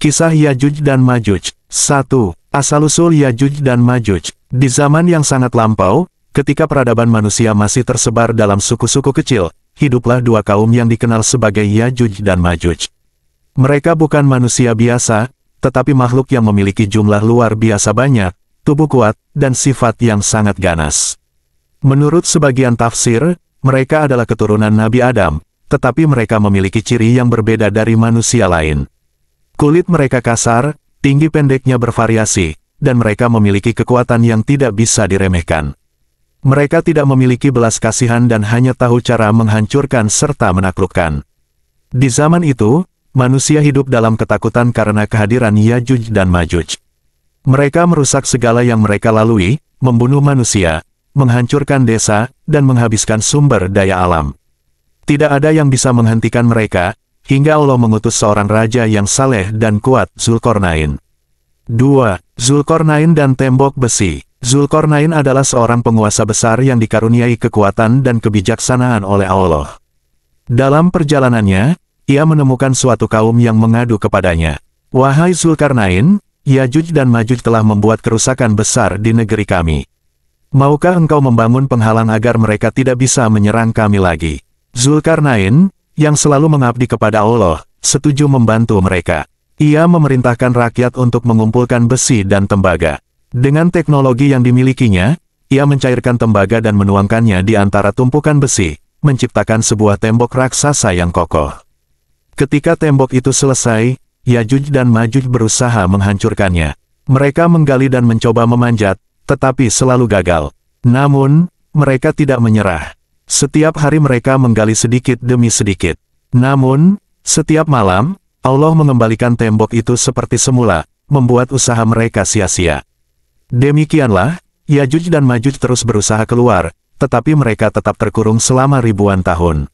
Kisah Yajuj dan Majuj. 1. Asal-usul Yajuj dan Majuj. Di zaman yang sangat lampau, ketika peradaban manusia masih tersebar dalam suku-suku kecil, hiduplah dua kaum yang dikenal sebagai Yajuj dan Majuj. Mereka bukan manusia biasa, tetapi makhluk yang memiliki jumlah luar biasa banyak, tubuh kuat, dan sifat yang sangat ganas. Menurut sebagian tafsir, mereka adalah keturunan Nabi Adam, tetapi mereka memiliki ciri yang berbeda dari manusia lain. Kulit mereka kasar, tinggi pendeknya bervariasi, dan mereka memiliki kekuatan yang tidak bisa diremehkan. Mereka tidak memiliki belas kasihan dan hanya tahu cara menghancurkan serta menaklukkan. Di zaman itu, manusia hidup dalam ketakutan karena kehadiran Yajuj dan Majuj. Mereka merusak segala yang mereka lalui, membunuh manusia, menghancurkan desa, dan menghabiskan sumber daya alam. Tidak ada yang bisa menghentikan mereka, hingga Allah mengutus seorang raja yang saleh dan kuat, Zulkarnain. 2. Zulkarnain dan tembok besi. Zulkarnain adalah seorang penguasa besar yang dikaruniai kekuatan dan kebijaksanaan oleh Allah. Dalam perjalanannya, ia menemukan suatu kaum yang mengadu kepadanya. "Wahai Zulkarnain, Yajuj dan Majuj telah membuat kerusakan besar di negeri kami. Maukah engkau membangun penghalang agar mereka tidak bisa menyerang kami lagi?" Zulkarnain, yang selalu mengabdi kepada Allah, setuju membantu mereka. Ia memerintahkan rakyat untuk mengumpulkan besi dan tembaga. Dengan teknologi yang dimilikinya, ia mencairkan tembaga dan menuangkannya di antara tumpukan besi, menciptakan sebuah tembok raksasa yang kokoh. Ketika tembok itu selesai, Yajuj dan Majuj berusaha menghancurkannya. Mereka menggali dan mencoba memanjat, tetapi selalu gagal. Namun, mereka tidak menyerah. Setiap hari mereka menggali sedikit demi sedikit. Namun, setiap malam, Allah mengembalikan tembok itu seperti semula, membuat usaha mereka sia-sia. Demikianlah, Yajuj dan Majuj terus berusaha keluar, tetapi mereka tetap terkurung selama ribuan tahun.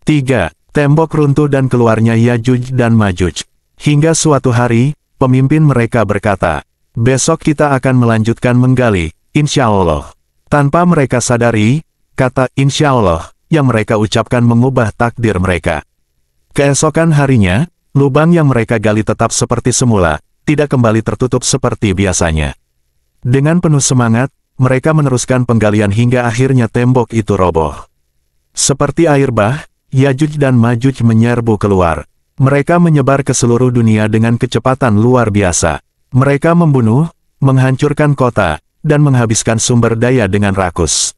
3. Tembok runtuh dan keluarnya Yajuj dan Majuj. Hingga suatu hari, pemimpin mereka berkata, "Besok kita akan melanjutkan menggali, insya Allah." Tanpa mereka sadari, kata insya Allah yang mereka ucapkan mengubah takdir mereka. Keesokan harinya, lubang yang mereka gali tetap seperti semula, tidak kembali tertutup seperti biasanya. Dengan penuh semangat, mereka meneruskan penggalian hingga akhirnya tembok itu roboh. Seperti air bah, Yajuj dan Majuj menyerbu keluar. Mereka menyebar ke seluruh dunia dengan kecepatan luar biasa. Mereka membunuh, menghancurkan kota, dan menghabiskan sumber daya dengan rakus.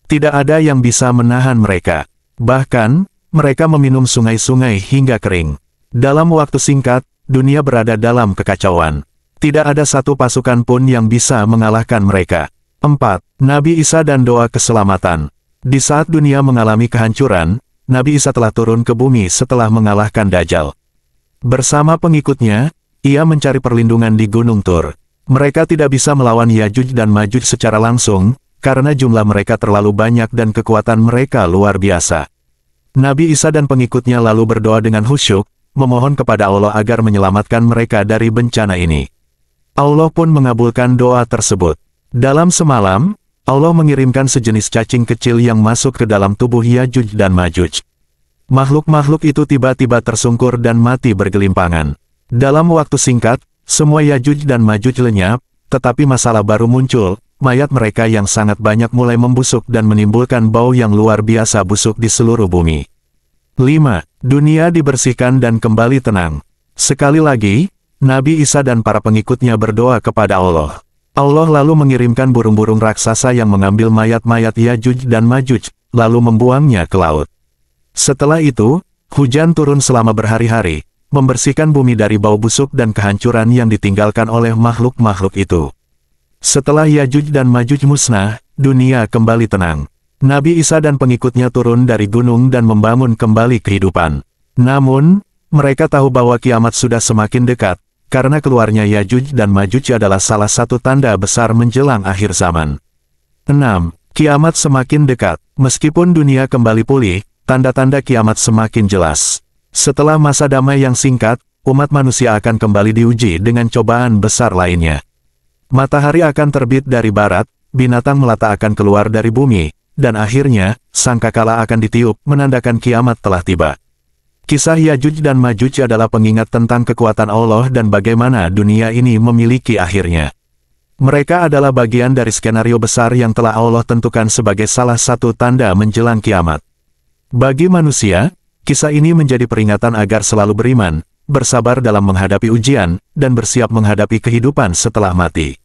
Tidak ada yang bisa menahan mereka. Bahkan, mereka meminum sungai-sungai hingga kering. Dalam waktu singkat, dunia berada dalam kekacauan. Tidak ada satu pasukan pun yang bisa mengalahkan mereka. 4. Nabi Isa dan doa keselamatan. Di saat dunia mengalami kehancuran, Nabi Isa telah turun ke bumi setelah mengalahkan Dajjal. Bersama pengikutnya, ia mencari perlindungan di Gunung Tur. Mereka tidak bisa melawan Yajuj dan Majuj secara langsung, karena jumlah mereka terlalu banyak dan kekuatan mereka luar biasa. Nabi Isa dan pengikutnya lalu berdoa dengan khusyuk, memohon kepada Allah agar menyelamatkan mereka dari bencana ini. Allah pun mengabulkan doa tersebut. Dalam semalam, Allah mengirimkan sejenis cacing kecil yang masuk ke dalam tubuh Yajuj dan Majuj. Makhluk-makhluk itu tiba-tiba tersungkur dan mati bergelimpangan. Dalam waktu singkat, semua Yajuj dan Majuj lenyap, tetapi masalah baru muncul. Mayat mereka yang sangat banyak mulai membusuk dan menimbulkan bau yang luar biasa busuk di seluruh bumi. 5. Dunia dibersihkan dan kembali tenang. Sekali lagi, Nabi Isa dan para pengikutnya berdoa kepada Allah. Allah lalu mengirimkan burung-burung raksasa yang mengambil mayat-mayat Yajuj dan Majuj, lalu membuangnya ke laut. Setelah itu, hujan turun selama berhari-hari, membersihkan bumi dari bau busuk dan kehancuran yang ditinggalkan oleh makhluk-makhluk itu. Setelah Yajuj dan Majuj musnah, dunia kembali tenang. Nabi Isa dan pengikutnya turun dari gunung dan membangun kembali kehidupan. Namun, mereka tahu bahwa kiamat sudah semakin dekat, karena keluarnya Yajuj dan Majuj adalah salah satu tanda besar menjelang akhir zaman. 6. Kiamat semakin dekat. Meskipun dunia kembali pulih, tanda-tanda kiamat semakin jelas. Setelah masa damai yang singkat, umat manusia akan kembali diuji dengan cobaan besar lainnya. Matahari akan terbit dari barat, binatang melata akan keluar dari bumi, dan akhirnya, sangkakala akan ditiup, menandakan kiamat telah tiba. Kisah Yajuj dan Majuj adalah pengingat tentang kekuatan Allah dan bagaimana dunia ini memiliki akhirnya. Mereka adalah bagian dari skenario besar yang telah Allah tentukan sebagai salah satu tanda menjelang kiamat. Bagi manusia, kisah ini menjadi peringatan agar selalu beriman, bersabar dalam menghadapi ujian, dan bersiap menghadapi kehidupan setelah mati.